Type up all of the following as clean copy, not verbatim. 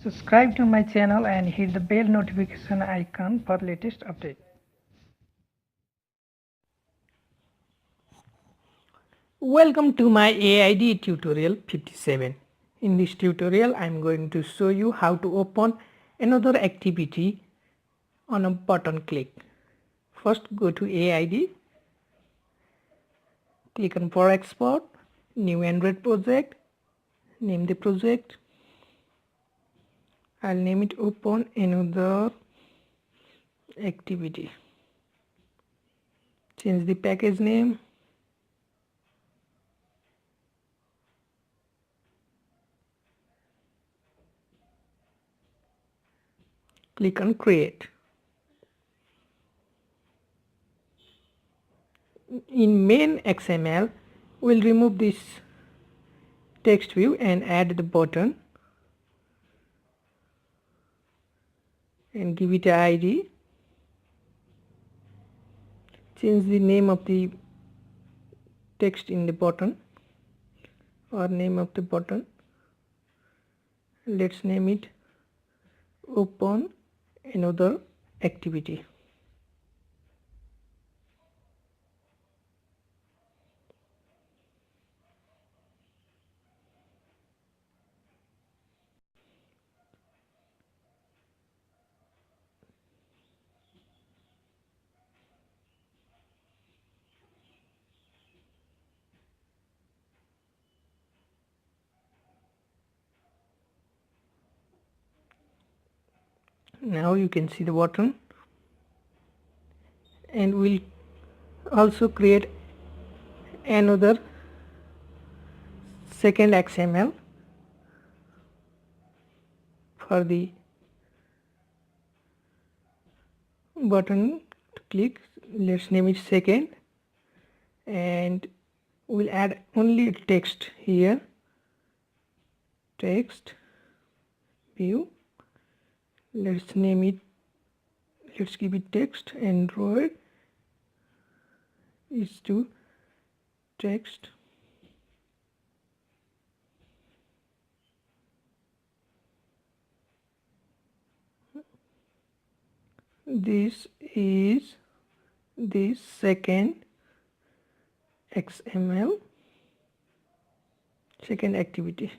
Subscribe to my channel and hit the bell notification icon for latest update. Welcome to my AIDE tutorial 57. In this tutorial I am going to show you how to open another activity on a button click. First go to AIDE, click on for export, new Android project, name the project. I'll name it open another activity. Change the package name. Click on create. In main XML, we'll remove this text view and add the button and give it an ID. Change the name of the text in the button or name of the button. Let's name it open another activity. Now you can see the button, and we'll also create another second XML for the button to click. Let's name it second, and we'll add only text here, text view. Let's name it, let's give it text. Android is to text. This is the second XML, second activity.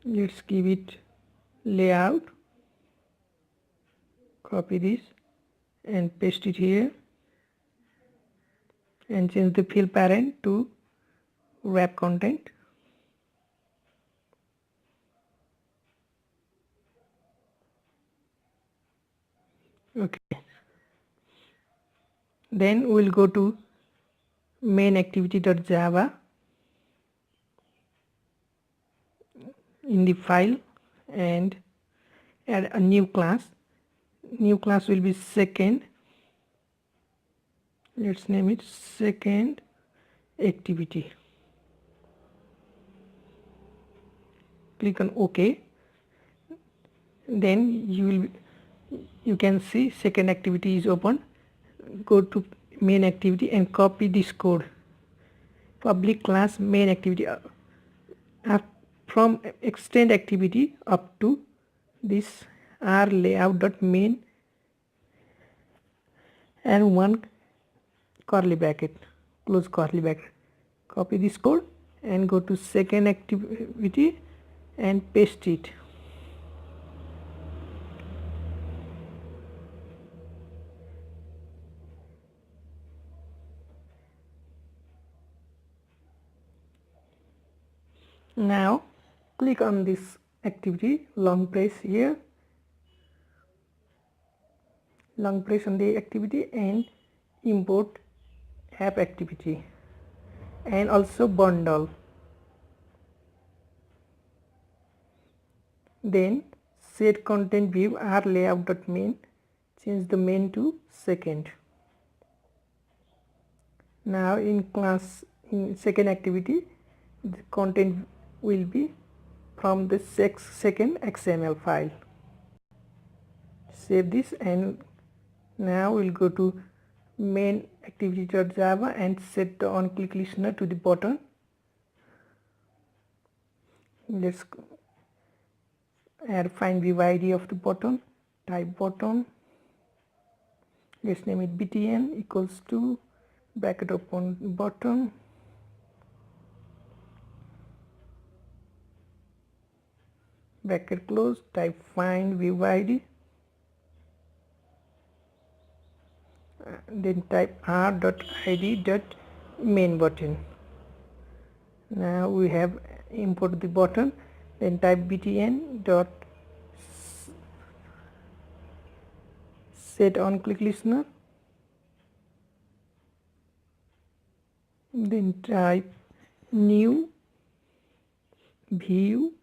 Let's give it layout, copy this and paste it here, and change the field parent to wrap content. Okay, then we'll go to main activity.java in the file and add a new class. New class will be second. Let's name it second activity. Click on OK. Then you can see second activity is open. Go to main activity and copy this code. Public class main activity from extend activity up to this r layout.main and one curly bracket, close curly bracket. Copy this code and go to second activity and paste it. Now click on this activity, long press here, long press on the activity and import app activity and also bundle. Then set content view r layout.main, change the main to second. Now in second activity, the content will be from the second XML file. Save this, and now we'll go to main activity.java and set the on-click listener to the button. Let's add find view ID of the button. Type button. Let's name it btn equals to bracket open button. Bracket close. Type find view ID. Then type r.id.main button. Now we have import the button. Then type btn dot set on click listener. Then type new view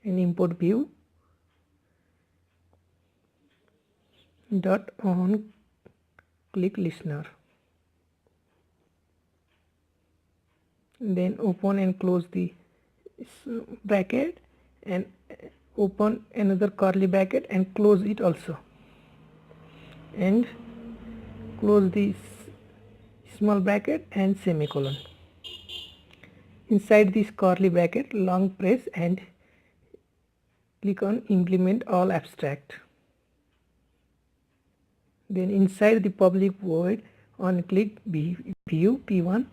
and import view dot on click listener. Then open and close the bracket and open another curly bracket and close it also, and close the small bracket and semicolon. Inside this curly bracket, long press and click on implement all abstract. Then inside the public void, on click view p1.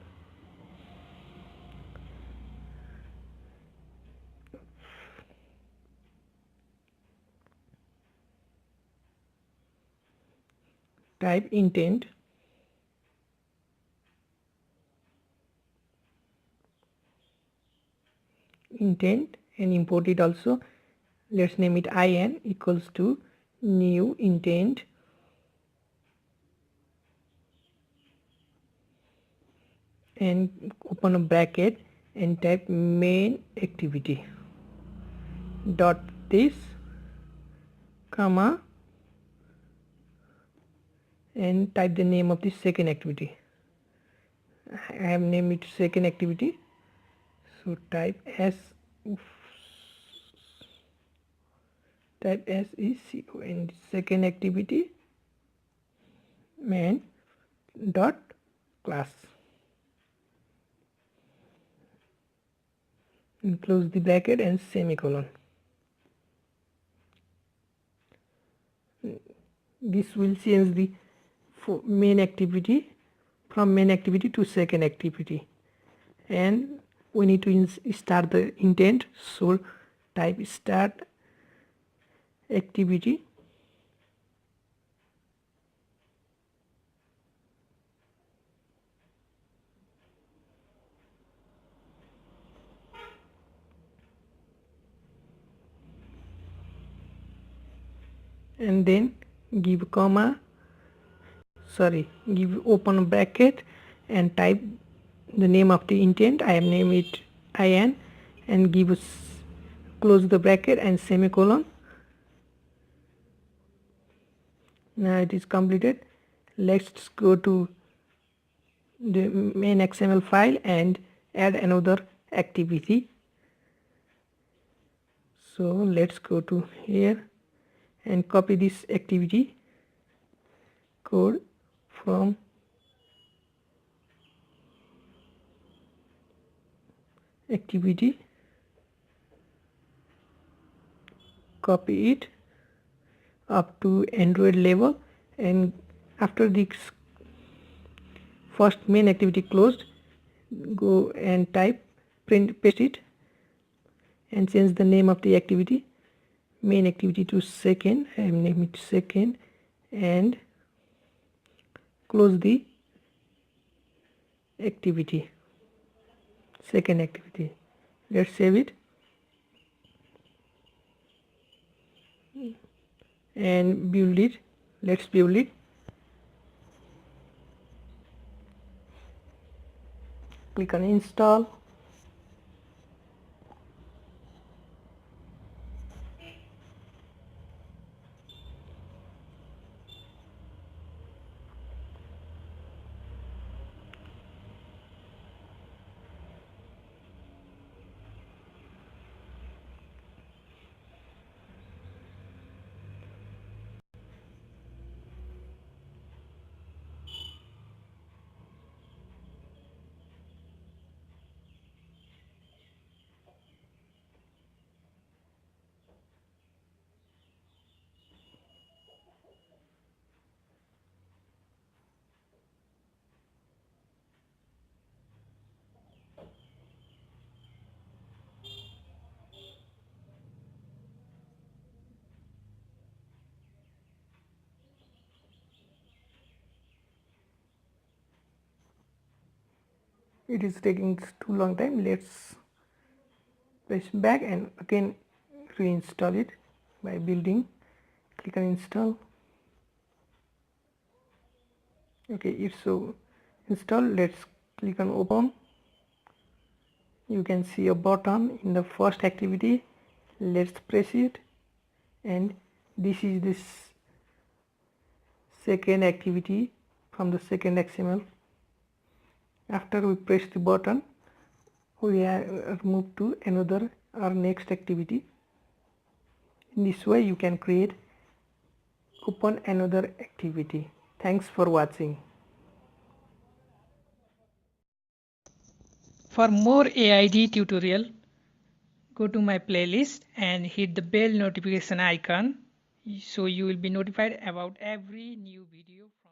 Type intent. And import it also. Let's name it in equals to new intent and open a bracket and type main activity dot this comma and type the name of the second activity. I have named it second activity, so type S is and second activity main dot class, and close the bracket and semicolon. This will change the main activity from main activity to second activity, and we need to start the intent, so type start activity and then give open bracket and type the name of the intent. I have named it in and close the bracket and semicolon. Now it is completed. Let's go to the main XML file and add another activity. So let's go to here and copy this activity code from activity, copy it up to Android level, and after the first main activity closed, go and type paste it and change the name of the activity, main activity to second. I have named it second, and close the activity, second activity. Let's save it and build it. Let's build it. Click on install. it is taking too long time. Let's press back and again reinstall it by building. Click on install. Okay, it's so installed. Let's click on open. You can see a button in the first activity. Let's press it, and this is this second activity from the second XML. After we press the button, we are moved to another or next activity. In this way you can create open another activity. Thanks for watching. For more AIDE tutorial, go to my playlist and hit the bell notification icon so you will be notified about every new video from